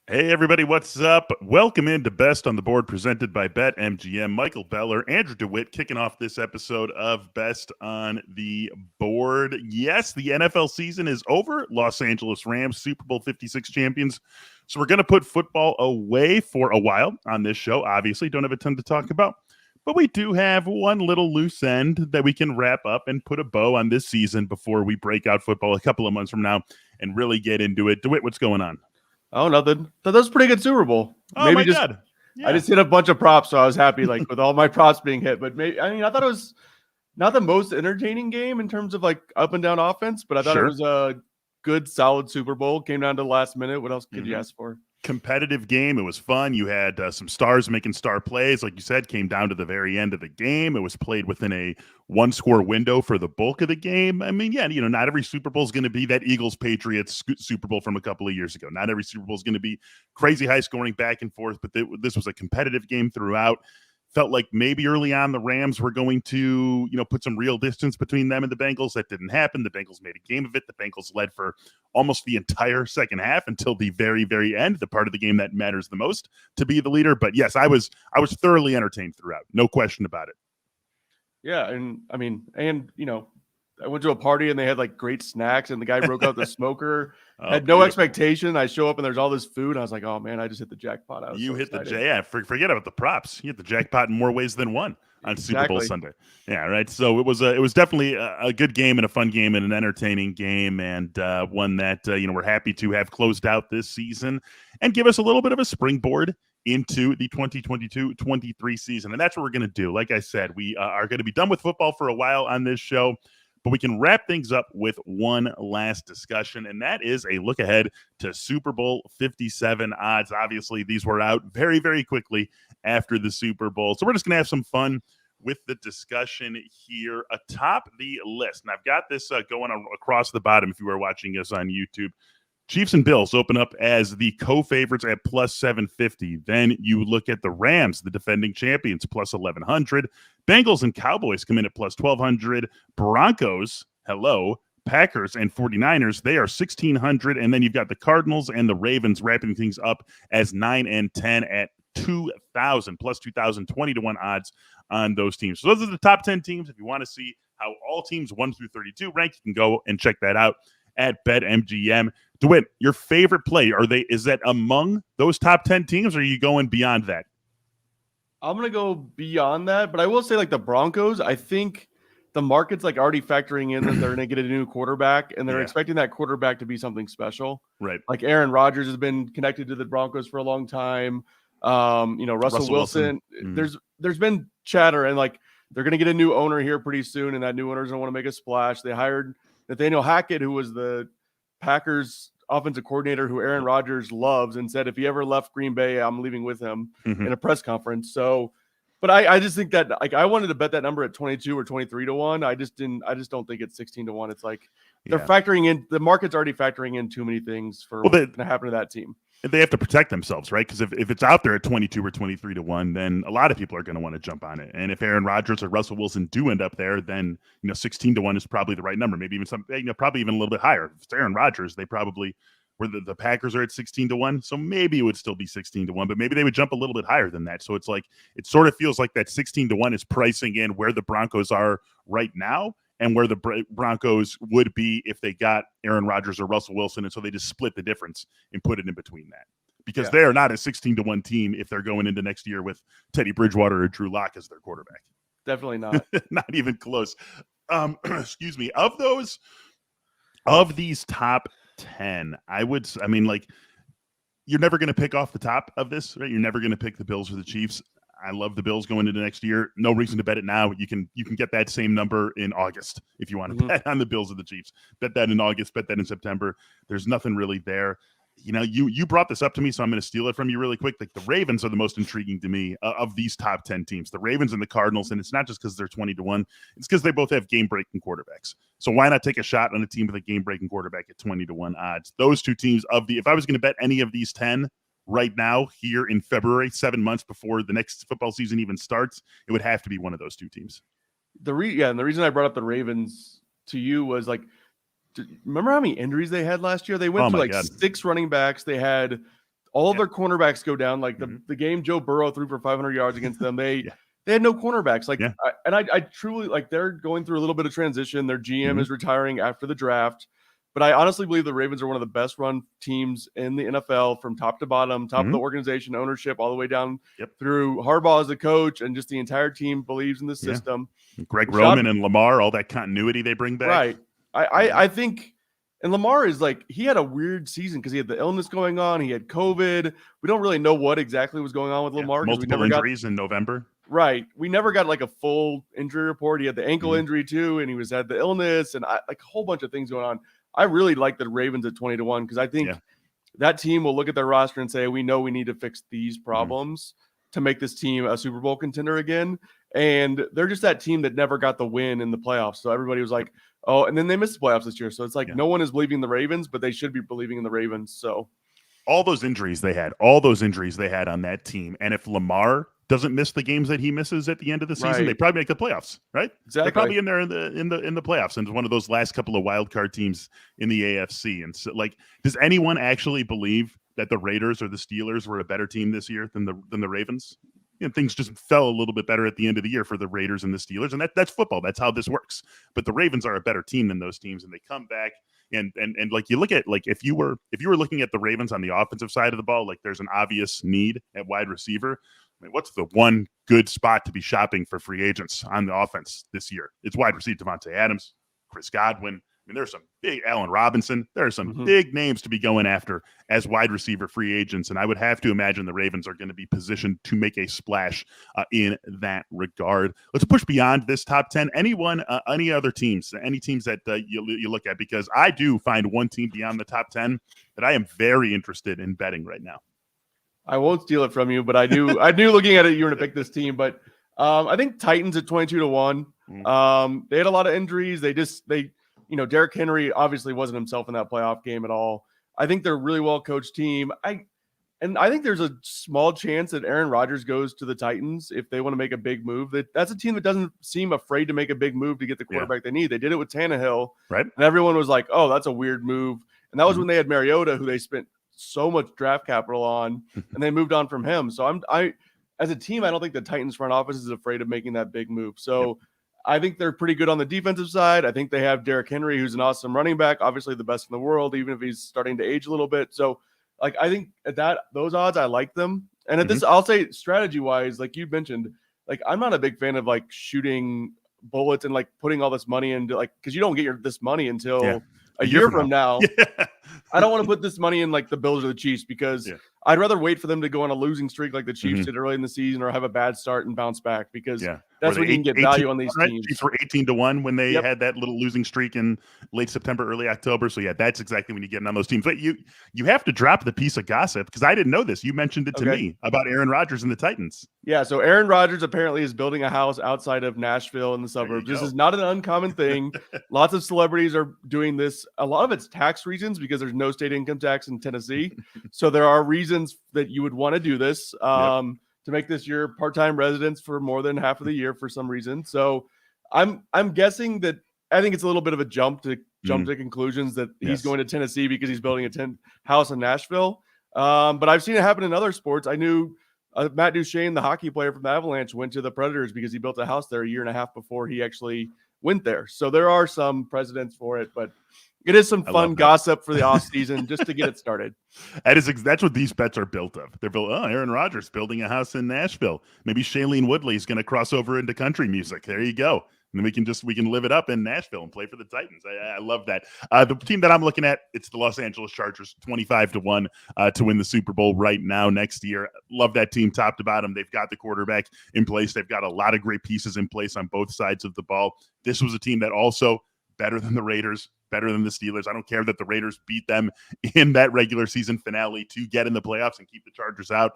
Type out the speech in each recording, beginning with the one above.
Hey everybody, what's up? Welcome into Best on the Board presented by BetMGM. Michael Beller, Andrew DeWitt kicking off this episode of Best on the Board. Yes, the NFL season is over. Los Angeles Rams, Super Bowl 56 champions. So we're going to put football away for a while on this show. Obviously, don't have a ton to talk about. But we do have one little loose end that we can wrap up and put a bow on this season before we break out football a couple of months from now and really get into it. DeWitt, what's going on? Oh, nothing. That was a pretty good Super Bowl. Oh, my God. Yeah. I just hit a bunch of props, so I was happy, like with all my props being hit. But I thought it was not the most entertaining game in terms of like up and down offense, but I thought it was a good, solid Super Bowl. Came down to the last minute. What else could you ask for? Competitive game. It was fun. You had some stars making star plays. Like you said, came down to the very end of the game. It was played within a one-score window for the bulk of the game. I mean, yeah, not every Super Bowl is going to be that Eagles-Patriots Super Bowl from a couple of years ago. Not every Super Bowl is going to be crazy high scoring back and forth, but this was a competitive game throughout. Felt like maybe early on the Rams were going to, put some real distance between them and the Bengals. That didn't happen. The Bengals made a game of it. The Bengals led for almost the entire second half until the very, very end, the part of the game that matters the most to be the leader. But yes, I was thoroughly entertained throughout. No question about it. Yeah, and I went to a party and they had like great snacks and the guy broke out the smoker. Had no expectation. I show up and there's all this food. I was like, oh man, I just hit the jackpot. You hit the jackpot. Forget about the props. You hit the jackpot in more ways than one on Super Bowl Sunday. Yeah, right. So it was definitely a good game and a fun game and an entertaining game and one that we're happy to have closed out this season and give us a little bit of a springboard into the 2022-23 season. And that's what we're going to do. Like I said, we are going to be done with football for a while on this show. But we can wrap things up with one last discussion, and that is a look ahead to Super Bowl 57 odds. Obviously, these were out very, very quickly after the Super Bowl. So we're just going to have some fun with the discussion here atop the list. And I've got this going across the bottom if you are watching us on YouTube. Chiefs and Bills open up as the co-favorites at plus 750. Then you look at the Rams, the defending champions, plus 1,100. Bengals and Cowboys come in at plus 1,200. Broncos, Packers and 49ers, they are 1,600. And then you've got the Cardinals and the Ravens wrapping things up as 9 and 10 at 2,000, plus 2,000, 20-1 odds on those teams. So those are the top 10 teams. If you want to see how all teams 1 through 32 rank, you can go and check that out at BetMGM. DeWitt, your favorite play, is that among those top 10 teams, or are you going beyond that? I'm going to go beyond that, but I will say like the Broncos, I think the market's like already factoring in that they're going to get a new quarterback and they're expecting that quarterback to be something special. Right. Like Aaron Rodgers has been connected to the Broncos for a long time. Russell Wilson. There's been chatter and like they're going to get a new owner here pretty soon and that new owner's going to want to make a splash. They hired Nathaniel Hackett, who was the Packers offensive coordinator who Aaron Rodgers loves, and said if he ever left Green Bay, I'm leaving with him in a press conference. So, but I just think that like I wanted to bet that number at 22 or 23-1. I just don't think it's 16-1. It's like they're factoring in, the market's already factoring in too many things for what's going to happen to that team. They have to protect themselves, right? Because if it's out there at 22 or 23-1, then a lot of people are going to want to jump on it. And if Aaron Rodgers or Russell Wilson do end up there, then 16-1 is probably the right number. Maybe even probably even a little bit higher. If it's Aaron Rodgers, they probably where the Packers are at 16-1, so maybe it would still be 16-1, but maybe they would jump a little bit higher than that. So it's like it sort of feels like that 16-1 is pricing in where the Broncos are right now and where the Broncos would be if they got Aaron Rodgers or Russell Wilson. And so they just split the difference and put it in between that. Because they are not a 16-1 team if they're going into next year with Teddy Bridgewater or Drew Lock as their quarterback. Definitely not. Not even close. Excuse me. Of these top 10, you're never going to pick off the top of this, right? You're never going to pick the Bills or the Chiefs. I love the Bills going into next year. No reason to bet it now. You can get that same number in August if you want to bet on the Bills or the Chiefs. Bet that in August, bet that in September. There's nothing really there. You brought this up to me, so I'm going to steal it from you really quick. Like the Ravens are the most intriguing to me of these top 10 teams. The Ravens and the Cardinals, and it's not just because they're 20-1. It's because they both have game-breaking quarterbacks. So why not take a shot on a team with a game-breaking quarterback at 20-1 odds? Those two teams if I was going to bet any of these 10 right now here in February, 7 months before the next football season even starts, it would have to be one of those two teams. And the reason I brought up the Ravens to you was like, remember how many injuries they had last year? They went through 6 running backs. They had all of their cornerbacks go down. Like the game Joe Burrow threw for 500 yards against them, they had no cornerbacks. Like, I truly like they're going through a little bit of transition. Their GM is retiring after the draft. But I honestly believe the Ravens are one of the best run teams in the NFL from top to bottom, top of the organization, ownership, all the way down through Harbaugh as a coach, and just the entire team believes in the system. Greg Roman and Lamar, all that continuity they bring back. Right. I think, and Lamar is like, he had a weird season because he had the illness going on. He had COVID. We don't really know what exactly was going on with Lamar. Multiple injuries in November. Right. We never got like a full injury report. He had the ankle injury too, and he had the illness and like a whole bunch of things going on. I really like the Ravens at 20-1 because I think that team will look at their roster and say, we know we need to fix these problems to make this team a Super Bowl contender again. And they're just that team that never got the win in the playoffs. So everybody was like, oh, and then they missed the playoffs this year. So it's like no one is believing the Ravens, but they should be believing in the Ravens. So all those injuries they had on that team. And if Lamar doesn't miss the games that he misses at the end of the season, they probably make the playoffs, right? Exactly. They're probably in there in the playoffs, and one of those last couple of wild card teams in the AFC. And so, like, does anyone actually believe that the Raiders or the Steelers were a better team this year than the Ravens? You know, things just fell a little bit better at the end of the year for the Raiders and the Steelers, and that's football. That's how this works. But the Ravens are a better team than those teams, and they come back. And like you look at, like, if you were looking at the Ravens on the offensive side of the ball, like there's an obvious need at wide receiver. I mean, what's the one good spot to be shopping for free agents on the offense this year? It's wide receiver Devontae Adams, Chris Godwin. I mean, there's some big Allen Robinson. There are some big names to be going after as wide receiver free agents. And I would have to imagine the Ravens are going to be positioned to make a splash in that regard. Let's push beyond this top 10. Any other teams, any teams that you look at? Because I do find one team beyond the top 10 that I am very interested in betting right now. I won't steal it from you, but I knew looking at it, you were going to pick this team. But I think Titans at 22-1. They had a lot of injuries. Derrick Henry obviously wasn't himself in that playoff game at all. I think they're a really well-coached team. I think there's a small chance that Aaron Rodgers goes to the Titans if they want to make a big move. That's a team that doesn't seem afraid to make a big move to get the quarterback they need. They did it with Tannehill. Right. And everyone was like, oh, that's a weird move. And that was when they had Mariota, who they spent so much draft capital on, and they moved on from him. So I as a team, I don't think the Titans front office is afraid of making that big move. So I think they're pretty good on the defensive side. I think they have Derrick Henry, who's an awesome running back, obviously the best in the world, even if he's starting to age a little bit. So like, I think at those odds, I like them. And at this, I'll say strategy wise, like you mentioned, like, I'm not a big fan of like shooting bullets and like putting all this money into like, cause you don't get this money until a year from now. I don't want to put this money in like the Bills or the Chiefs because I'd rather wait for them to go on a losing streak like the Chiefs did early in the season, or have a bad start and bounce back, because that's when you can get value on these teams. Chiefs were 18-1 when they had that little losing streak in late September, early October. So that's exactly when you get in on those teams. But you have to drop the piece of gossip, because I didn't know this. You mentioned it to me about Aaron Rodgers and the Titans. Yeah, so Aaron Rodgers apparently is building a house outside of Nashville in the suburbs. This is not an uncommon thing. Lots of celebrities are doing this. A lot of it's tax reasons, because there's no state income tax in Tennessee. So there are reasons that you would want to do this to make this your part-time residence for more than half of the year for some reason. So I'm guessing that I think it's a little bit of a jump to conclusions that he's going to Tennessee because he's building a house in Nashville. But I've seen it happen in other sports. I knew Matt Duchene, the hockey player from the Avalanche, went to the Predators because he built a house there a year and a half before he actually went there. So there are some precedents for it, but it is some fun gossip for the off season just to get it started. That's what these bets are built of. They're built. Oh, Aaron Rodgers building a house in Nashville. Maybe Shailene Woodley is going to cross over into country music. There you go. And then we can live it up in Nashville and play for the Titans. I love that. The team that I'm looking at, it's the Los Angeles Chargers, 25-1 to win the Super Bowl right now next year. Love that team top to bottom. They've got the quarterback in place. They've got a lot of great pieces in place on both sides of the ball. This was a team that also better than the Raiders, better than the Steelers. I don't care that the Raiders beat them in that regular season finale to get in the playoffs and keep the Chargers out.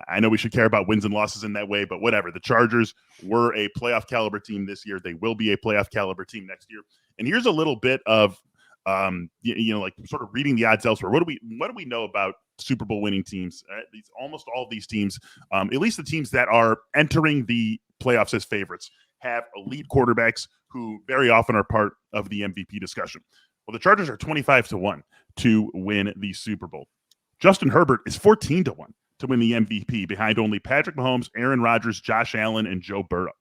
I know we should care about wins and losses in that way, but whatever. The Chargers were a playoff caliber team this year. They will be a playoff caliber team next year. And here's a little bit of, like sort of reading the odds elsewhere. What do we know about Super Bowl winning teams? Almost all of these teams, at least the teams that are entering the playoffs as favorites, have elite quarterbacks who very often are part of the MVP discussion. Well, the Chargers are 25-1 to win the Super Bowl. Justin Herbert is 14-1 to win the MVP behind only Patrick Mahomes, Aaron Rodgers, Josh Allen, and Joe Burrow.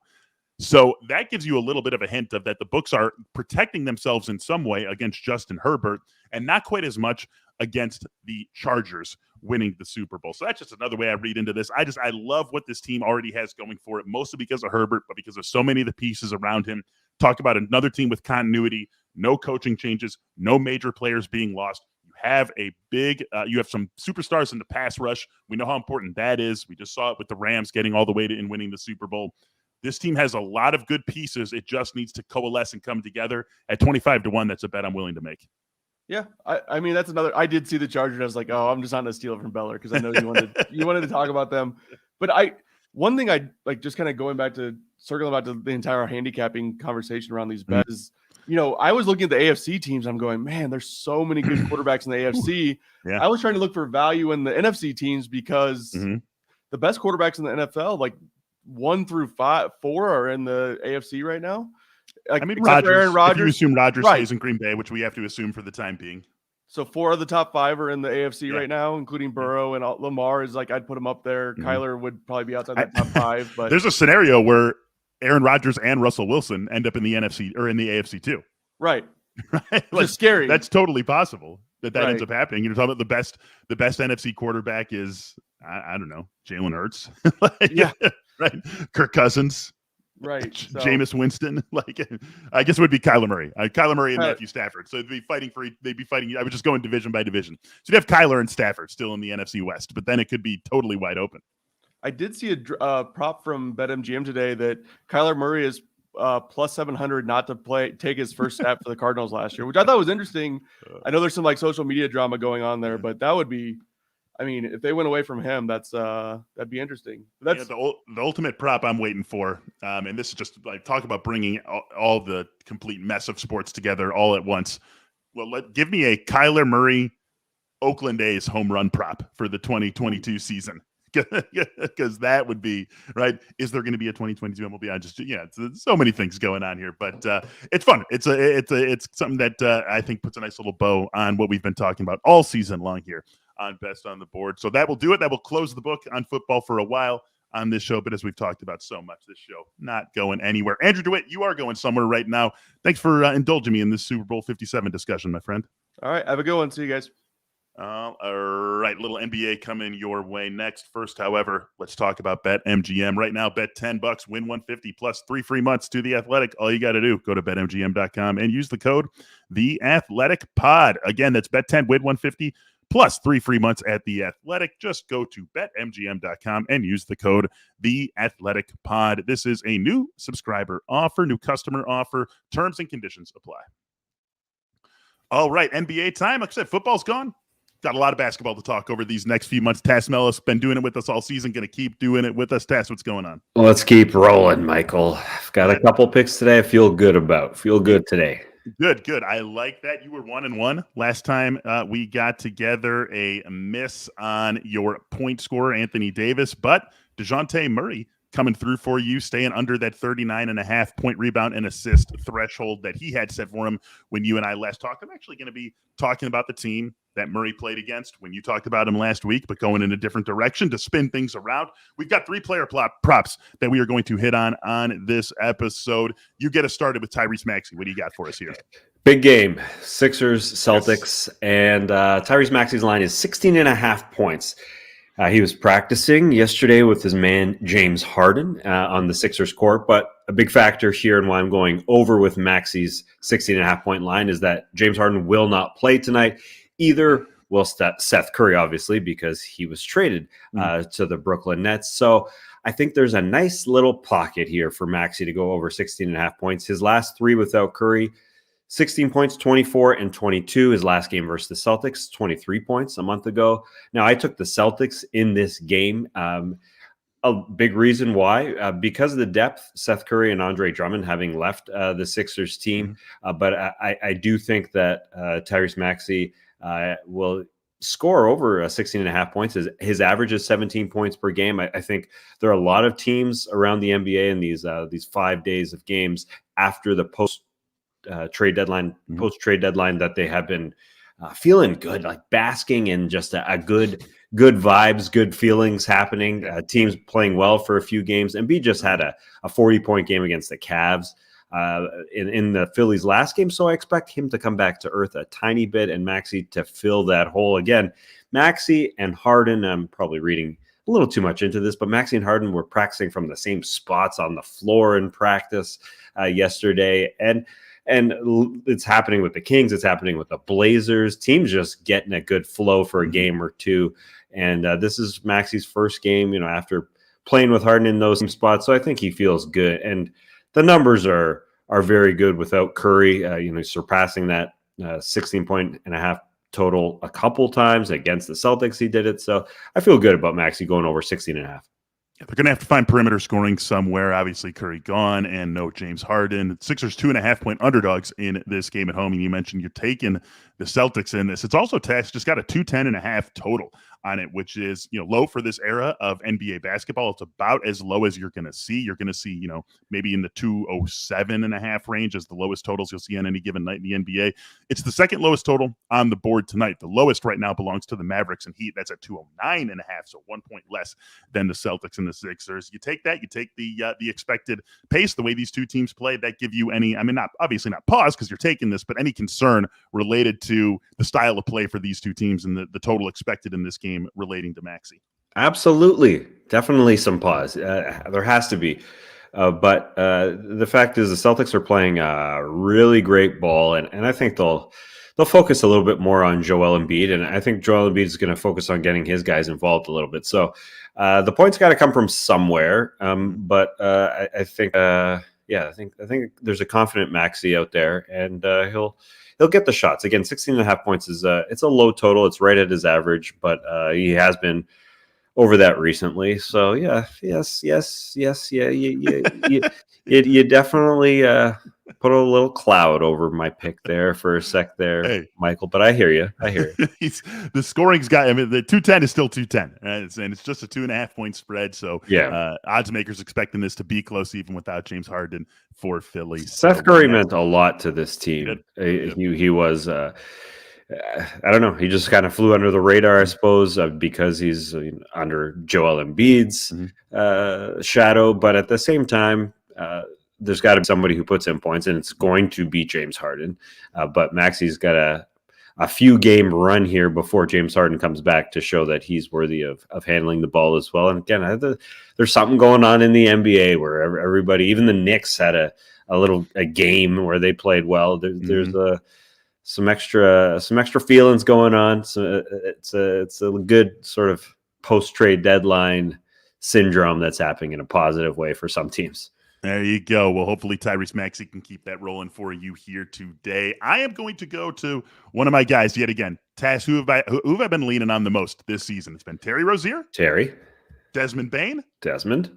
So that gives you a little bit of a hint of that the books are protecting themselves in some way against Justin Herbert and not quite as much against the Chargers winning the Super Bowl. So that's just another way I read into this. I love what this team already has going for it, mostly because of Herbert, but because of so many of the pieces around him. Talk about another team with continuity, no coaching changes, no major players being lost. You have you have some superstars in the pass rush. We know how important that is. We just saw it with the Rams getting all the way to and winning the Super Bowl. This team has a lot of good pieces. It just needs to coalesce and come together. At 25-1, that's a bet I'm willing to make. Yeah, I mean, that's another. I did see the Chargers. I was like, oh, I'm just not going to steal it from Beller because I know you wanted to talk about them. But one thing I like, just kind of circling back to the entire handicapping conversation around these bets is, I was looking at the AFC teams. I'm going, man, there's so many good quarterbacks in the AFC. Yeah. I was trying to look for value in the NFC teams because the best quarterbacks in the NFL, like 1 through 4 are in the AFC right now. Like, I mean, Aaron Rodgers. If you assume Rodgers right. stays in Green Bay, which we have to assume for the time being. So 4 of the top 5 are in the AFC right now, including Burrow, and Lamar is like, I'd put him up there. Kyler would probably be outside the top 5. But there's a scenario where Aaron Rodgers and Russell Wilson end up in the NFC or in the AFC too. Right. Right. Like, scary. That's totally possible that ends up happening. You're talking about the best NFC quarterback is I don't know, Jalen Hurts. Right. Kirk Cousins. Right. So, Jameis Winston. Like, I guess it would be Kyler Murray. Kyler Murray and Matthew Stafford. So they'd be fighting. I would just go in division by division. So you'd have Kyler and Stafford still in the NFC West, but then it could be totally wide open. I did see a prop from BetMGM today that Kyler Murray is plus 700 not to take his first snap for the Cardinals last year, which I thought was interesting. I know there's some like social media drama going on there, but that would be, I mean, if they went away from him, that'd be interesting. That's the ultimate prop I'm waiting for. And this is just like talk about bringing all the complete mess of sports together all at once. Well, give me a Kyler Murray Oakland A's home run prop for the 2022 season. Because that would be right. Is there going to be a 2022 MLB? It's so many things going on here, but it's fun. It's something that I think puts a nice little bow on what we've been talking about all season long here on Best on the Board. So that will do it. That will close the book on football for a while on this show. But as we've talked about so much, this show not going anywhere. Andrew DeWitt, you are going somewhere right now. Thanks for indulging me in this Super Bowl 57 discussion, my friend. All right, have a good one. See you guys. All right, little NBA coming your way next. First, however, let's talk about BetMGM. Right now, bet $10, win 150 plus 3 free months to The Athletic. All you got to do, go to betmgm.com and use the code TheAthleticPod. Again, that's bet 10, win 150 plus 3 free months at The Athletic. Just go to betmgm.com and use the code TheAthleticPod. This is a new subscriber offer, new customer offer. Terms and conditions apply. All right, NBA time. Like I said, football's gone. Got a lot of basketball to talk over these next few months. Tass Melas been doing it with us all season. Going to keep doing it with us. Tass, what's going on? Let's keep rolling, Michael. I've got a couple picks today I feel good today. Good. I like that. You were 1-1 last time we got together. A miss on your point scorer, Anthony Davis, but DeJounte Murray coming through for you, staying under that 39.5 point rebound and assist threshold that he had set for him when you and I last talked. I'm actually going to be talking about the team that Murray played against when you talked about him last week, but going in a different direction to spin things around. We've got 3 player props that we are going to hit on this episode. You get us started with Tyrese Maxey. What do you got for us here? Big game, Sixers, Celtics, and Tyrese Maxey's line is 16.5 points. He was practicing yesterday with his man, James Harden, on the Sixers court. But a big factor here and why I'm going over with Maxey's 16.5 point line is that James Harden will not play tonight. Either will Seth Curry, obviously, because he was traded to the Brooklyn Nets. So I think there's a nice little pocket here for Maxey to go over 16.5 points. His last 3 without Curry, 16 points, 24, and 22. His last game versus the Celtics, 23 points a month ago. Now, I took the Celtics in this game. A big reason why, because of the depth, Seth Curry and Andre Drummond having left the Sixers team. But I do think that Tyrese Maxey will score over 16.5 points. His average is 17 points per game. I think there are a lot of teams around the NBA in these 5 days of games after the post-trade deadline that they have been feeling good, like basking in just a good vibes, good feelings happening. Teams playing well for a few games. Embiid just had a 40-point game against the Cavs in the Phillies' last game, so I expect him to come back to earth a tiny bit and Maxey to fill that hole again. Maxey and Harden, I'm probably reading a little too much into this, but Maxey and Harden were practicing from the same spots on the floor in practice yesterday, and it's happening with the Kings. It's happening with the Blazers. Teams just getting a good flow for a game or two. And this is Maxey's first game, after playing with Harden in those spots. So I think he feels good. And the numbers are very good without Curry, surpassing that 16.5 total a couple times against the Celtics. He did it. So I feel good about Maxey going over 16.5. They're going to have to find perimeter scoring somewhere. Obviously, Curry gone and no James Harden. Sixers 2.5-point underdogs in this game at home. And you mentioned you're taking the Celtics in this. It's also just got a 210.5 total on it, which is low for this era of NBA basketball. It's about as low as you're going to see. You're going to see maybe in the 207.5 range as the lowest totals you'll see on any given night in the NBA. It's the second lowest total on the board tonight. The lowest right now belongs to the Mavericks and Heat. That's at 209.5, so 1 point less than the Celtics and the Sixers. You take that, you take the expected pace, the way these two teams play. That give you any, not pause because you're taking this, but any concern related to the style of play for these two teams and the total expected in this game relating to Maxey? Absolutely. Definitely some pause. There has to be. But the fact is the Celtics are playing really great ball, and I think they'll focus a little bit more on Joel Embiid, and I think Joel Embiid is going to focus on getting his guys involved a little bit. So the points got to come from somewhere, but I think there's a confident Maxey out there, and he'll get the shots. Again, 16.5 points is it's a low total. It's right at his average, but he has been over that recently. So yeah. You definitely put a little cloud over my pick there for a sec there, Michael. But I hear you. The scoring's got. The 210 is still 210, right? And it's just a 2.5 point spread. So odds makers expecting this to be close even without James Harden for Philly. Seth Curry meant a lot to this team. He was. I don't know. He just kind of flew under the radar, I suppose, because he's under Joel Embiid's shadow. But at the same time, there's got to be somebody who puts in points, and it's going to be James Harden. But Maxey's got a few game run here before James Harden comes back to show that he's worthy of handling the ball as well. And again, there's something going on in the NBA where everybody, even the Knicks, had a game where they played well. There's some extra feelings going on. So it's a good sort of post-trade deadline syndrome that's happening in a positive way for some teams. There you go. Well, hopefully Tyrese Maxey can keep that rolling for you here today. I am going to go to one of my guys yet again. Tass, who have I been leaning on the most this season? It's been Terry Rozier. Desmond Bane. Desmond.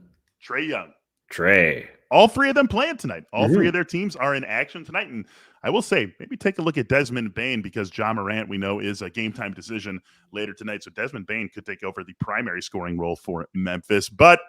Trae Young. Trae. All three of them playing tonight. All three of their teams are in action tonight. And I will say, maybe take a look at Desmond Bane because Ja Morant, we know, is a game-time decision later tonight. So Desmond Bane could take over the primary scoring role for Memphis. But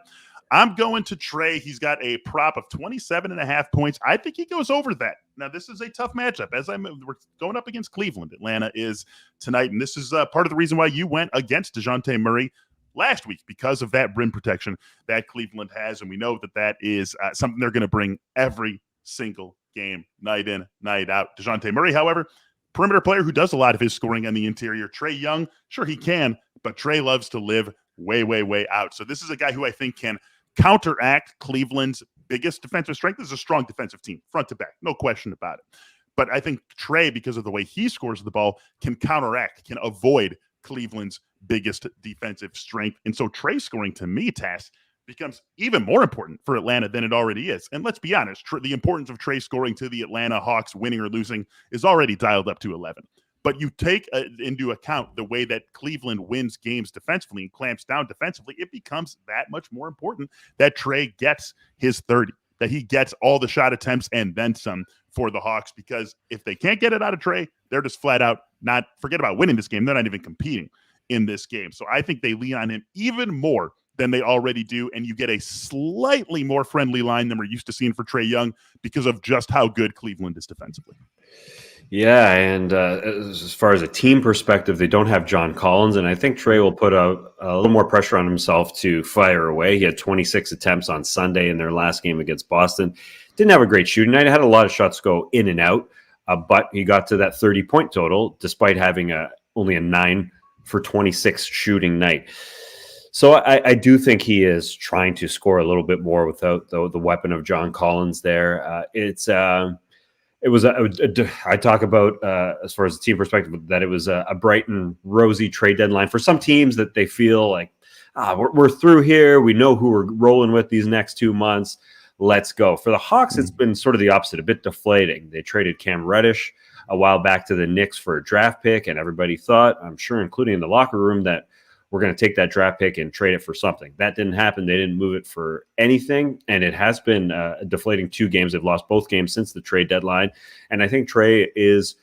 I'm going to Trae. He's got a prop of 27.5 points. I think he goes over that. Now, this is a tough matchup. We're going up against Cleveland. Atlanta is tonight. And this is part of the reason why you went against DeJounte Murray last week because of that rim protection that Cleveland has. And we know that is something they're going to bring every single game, night in, night out. DeJounte Murray, however, perimeter player who does a lot of his scoring on the interior. Trae Young, sure he can, but Trae loves to live way, way, way out. So this is a guy who I think can counteract Cleveland's biggest defensive strength. This is a strong defensive team, front to back, no question about it. But I think Trae, because of the way he scores the ball, can avoid Cleveland's biggest defensive strength. And so Trae scoring, to me, Tass, becomes even more important for Atlanta than it already is. And let's be honest, the importance of Trae scoring to the Atlanta Hawks winning or losing is already dialed up to 11. But you take into account the way that Cleveland wins games defensively and clamps down defensively, it becomes that much more important that Trae gets his 30, that he gets all the shot attempts and then some for the Hawks, because if they can't get it out of Trae, they're just flat out forget about winning this game. They're not even competing in this game. So I think they lean on him even more than they already do, and you get a slightly more friendly line than we're used to seeing for Trae Young because of just how good Cleveland is defensively. Yeah, and as far as a team perspective, they don't have John Collins, and I think Trey will put a little more pressure on himself to fire away. He had 26 attempts on Sunday in their last game against Boston. Didn't have a great shooting night. Had a lot of shots go in and out, but he got to that 30-point total despite having only a 9 for 26 shooting night. So I do think he is trying to score a little bit more without the weapon of John Collins there. I talk about as far as the team perspective that it was a bright and rosy trade deadline for some teams that they feel like we're through here. We know who we're rolling with these next 2 months. Let's go. For the Hawks, it's been sort of the opposite, a bit deflating. They traded Cam Reddish a while back to the Knicks for a draft pick, and everybody thought, I'm sure, including in the locker room, that we're going to take that draft pick and trade it for something. That didn't happen. They didn't move it for anything, and it has been deflating 2 games. They've lost both games since the trade deadline, and I think Trey is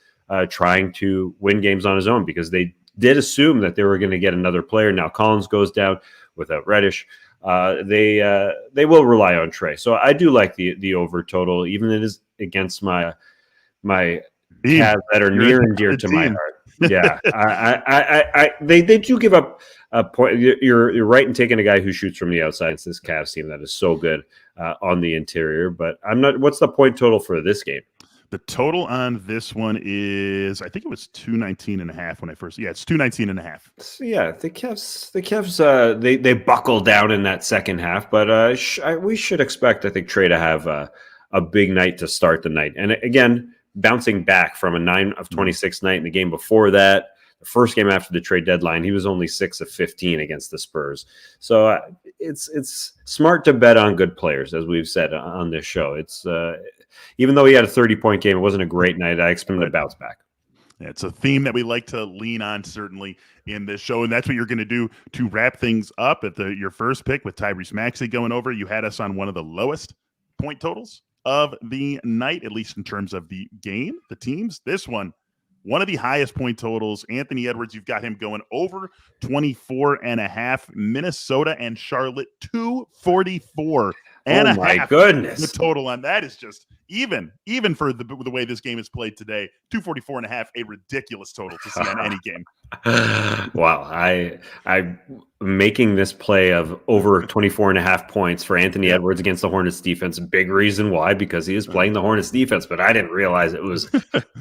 trying to win games on his own because they did assume that they were going to get another player. Now Collins goes down without Reddish. They will rely on Trey. So I do like the over total, even if it is against my Cavs that are near and dear to my heart. Yeah, they do give up a point. You're right in taking a guy who shoots from the outside. It's this Cavs team that is so good on the interior. But I'm not. What's the point total for this game? The total on this one is, I think it was 219.5 when I first. Yeah, it's 219.5. So yeah, the Cavs, they buckled down in that second half, but we should expect, I think, Trey to have a big night to start the night, and again, bouncing back from a 9 of 26 night in the game before that. The first game after the trade deadline, he was only 6 of 15 against the Spurs. So it's smart to bet on good players, as we've said on this show. It's even though he had a 30-point game, it wasn't a great night. I expect him to bounce back. Yeah, it's a theme that we like to lean on, certainly, in this show, and that's what you're going to do to wrap things up at your first pick with Tyrese Maxey going over. You had us on one of the lowest point totals of the night, at least in terms of the game, the teams. This one of the highest point totals. Anthony Edwards, you've got him going over 24.5. Minnesota and Charlotte, 244 and a half. My goodness. The total on that is just even for the way this game is played today. 244.5, a ridiculous total to see on any game. Wow. I'm making this play of over 24.5 points for Anthony Edwards against the Hornets defense. Big reason why, because he is playing the Hornets defense, but I didn't realize it was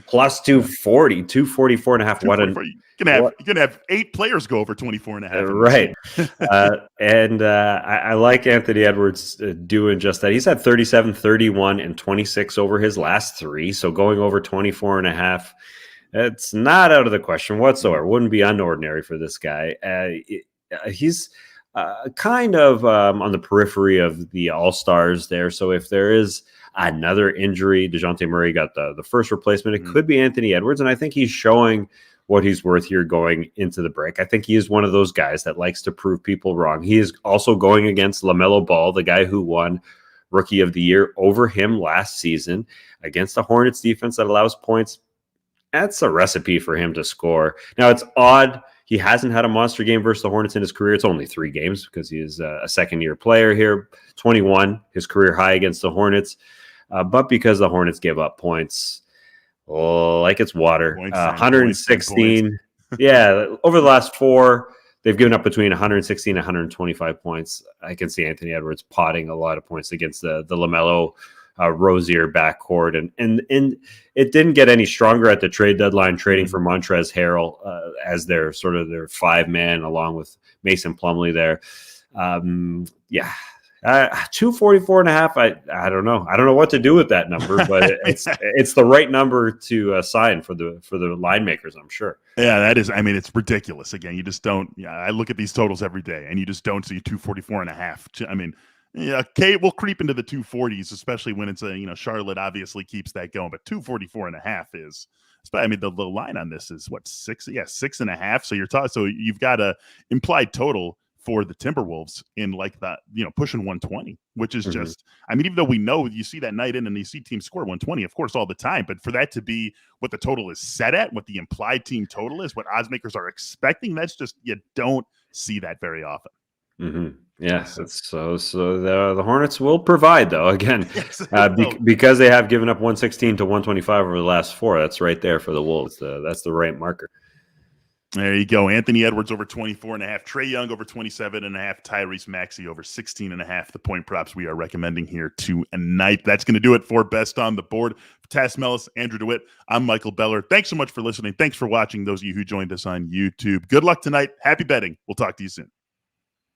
plus 240, 244.5. You're gonna have 8 players go over 24.5. Right. And I like Anthony Edwards doing just that. He's had 37, 31, and 26 over his last 3. So going over 24.5, it's not out of the question whatsoever. Wouldn't be unordinary for this guy. He's kind of on the periphery of the All-Stars there. So if there is another injury, DeJounte Murray got the first replacement. It could be Anthony Edwards, and I think he's showing what he's worth here going into the break. I think he is one of those guys that likes to prove people wrong. He is also going against LaMelo Ball, the guy who won Rookie of the Year over him last season against the Hornets defense that allows points. That's a recipe for him to score. Now, it's odd. He hasn't had a monster game versus the Hornets in his career. It's only 3 games because he is a second-year player here. 21, his career high against the Hornets. But because the Hornets give up points, like it's water. 116. Yeah, over the last 4, they've given up between 116 and 125 points. I can see Anthony Edwards potting a lot of points against the LaMelo Rozier backcourt, and it didn't get any stronger at the trade deadline, trading for Montrezl Harrell as their 5-man along with Mason Plumlee there. 244.5. I don't know. I don't know what to do with that number, but it's the right number to sign for the line makers, I'm sure. Yeah, that is. I mean, it's ridiculous. Again, you just don't. Yeah, I look at these totals every day, and you just don't see 244.5. I mean. Yeah, Kate will creep into the 240s, especially when it's Charlotte obviously keeps that going, but 244.5 is. I mean, the line on this is what, 6? Yeah, 6.5. So you're talking. So you've got a implied total for the Timberwolves in like that, pushing 120, which is just. I mean, even though we know you see that night in and you see teams score 120, of course, all the time, but for that to be what the total is set at, what the implied team total is, what odds makers are expecting, that's just you don't see that very often. Mm-hmm. Yes, so the Hornets will provide, though. Again, because they have given up 116 to 125 over the last 4. That's right there for the Wolves. That's the right marker. There you go. Anthony Edwards over 24.5. Trae Young over 27.5. Tyrese Maxey over 16.5. The point props we are recommending here tonight. That's going to do it for Best on the Board. Taz Melas, Andrew DeWitt. I'm Michael Beller. Thanks so much for listening. Thanks for watching, those of you who joined us on YouTube. Good luck tonight. Happy betting. We'll talk to you soon.